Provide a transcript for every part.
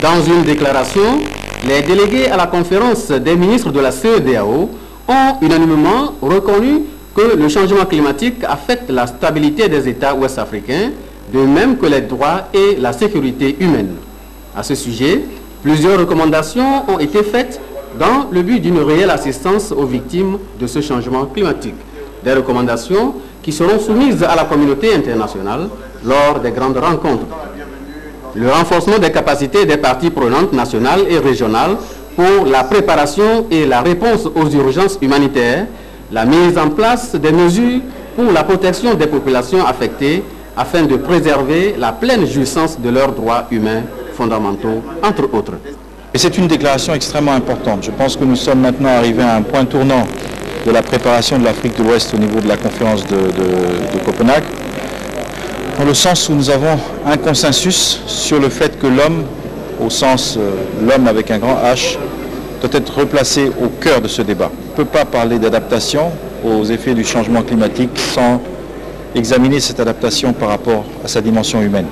Dans une déclaration, les délégués à la conférence des ministres de la CEDEAO ont unanimement reconnu que le changement climatique affecte la stabilité des États ouest-africains, de même que les droits et la sécurité humaine. À ce sujet, plusieurs recommandations ont été faites dans le but d'une réelle assistance aux victimes de ce changement climatique. Des recommandations qui seront soumises à la communauté internationale lors des grandes rencontres. Le renforcement des capacités des parties prenantes nationales et régionales pour la préparation et la réponse aux urgences humanitaires, la mise en place des mesures pour la protection des populations affectées afin de préserver la pleine jouissance de leurs droits humains fondamentaux, entre autres. Et c'est une déclaration extrêmement importante. Je pense que nous sommes maintenant arrivés à un point tournant de la préparation de l'Afrique de l'Ouest au niveau de la conférence de Copenhague, dans le sens où nous avons un consensus sur le fait que l'homme, au sens l'homme avec un grand H, doit être replacé au cœur de ce débat. On ne peut pas parler d'adaptation aux effets du changement climatique sans examiner cette adaptation par rapport à sa dimension humaine.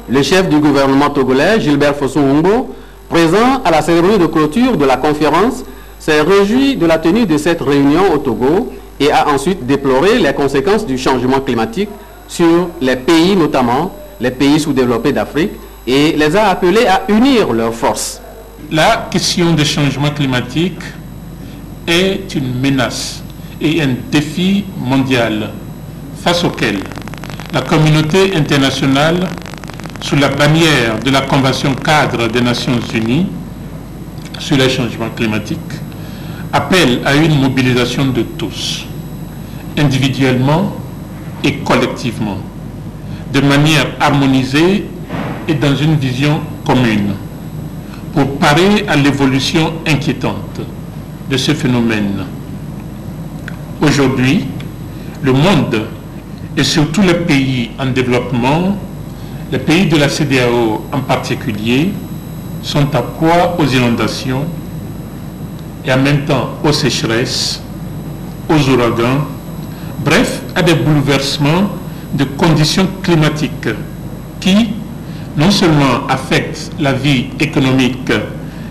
Le chef du gouvernement togolais, Gilbert Fossou-Ngbo, présent à la cérémonie de clôture de la conférence, s'est réjoui de la tenue de cette réunion au Togo et a ensuite déploré les conséquences du changement climatique sur les pays, notamment les pays sous-développés d'Afrique, et les a appelés à unir leurs forces. La question du changement climatique est une menace et un défi mondial face auquel la communauté internationale, sous la bannière de la Convention cadre des Nations Unies sur les changements climatiques, appelle à une mobilisation de tous, individuellement et collectivement, de manière harmonisée et dans une vision commune, pour parer à l'évolution inquiétante de ce phénomène. Aujourd'hui, le monde, et surtout les pays en développement, les pays de la CEDEAO en particulier, sont à proie aux inondations et en même temps aux sécheresses, aux ouragans, bref, à des bouleversements de conditions climatiques qui non seulement affectent la vie économique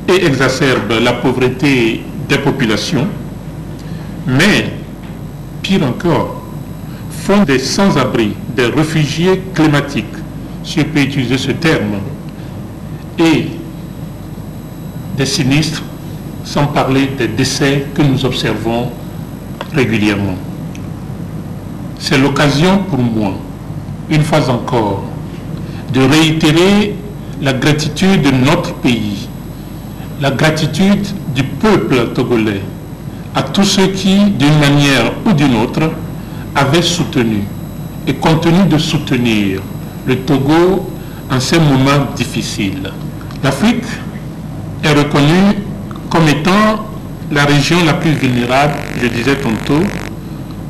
et exacerbent la pauvreté des populations, mais, pire encore, font des sans-abri, des réfugiés climatiques, si je peux utiliser ce terme, et des sinistres, sans parler des décès que nous observons régulièrement. C'est l'occasion pour moi, une fois encore, de réitérer la gratitude de notre pays, la gratitude du peuple togolais, à tous ceux qui, d'une manière ou d'une autre, avaient soutenu et continuent de soutenir le Togo en ces moments difficiles. L'Afrique est reconnue comme étant la région la plus vulnérable, je disais tantôt,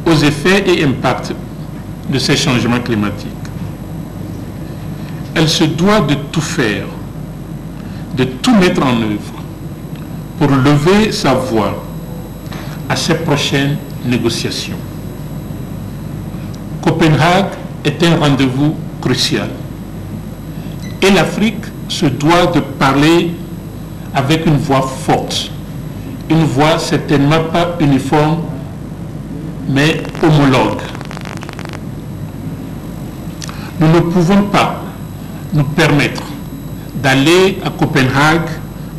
aux effets et impacts de ces changements climatiques. Elle se doit de tout faire, de tout mettre en œuvre pour lever sa voix à ces prochaines négociations. Copenhague est un rendez-vous crucial et l'Afrique se doit de parler avec une voix forte, une voix certainement pas uniforme mais homologue. Nous ne pouvons pas nous permettre d'aller à Copenhague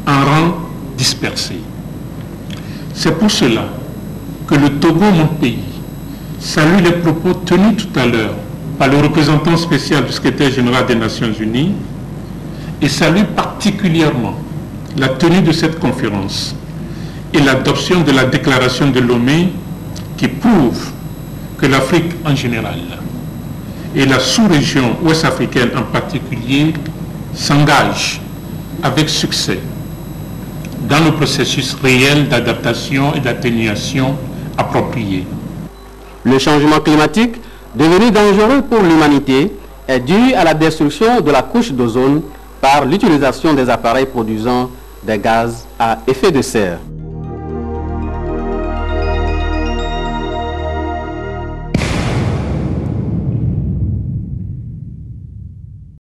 en rang dispersé. C'est pour cela que le Togo, mon pays, salue les propos tenus tout à l'heure par le représentant spécial du secrétaire général des Nations Unies et salue particulièrement la tenue de cette conférence et l'adoption de la déclaration de Lomé qui prouve que l'Afrique en général et la sous-région ouest-africaine en particulier s'engagent avec succès dans le processus réel d'adaptation et d'atténuation approprié. Le changement climatique, devenu dangereux pour l'humanité, est dû à la destruction de la couche d'ozone par l'utilisation des appareils produisant des gaz à effet de serre.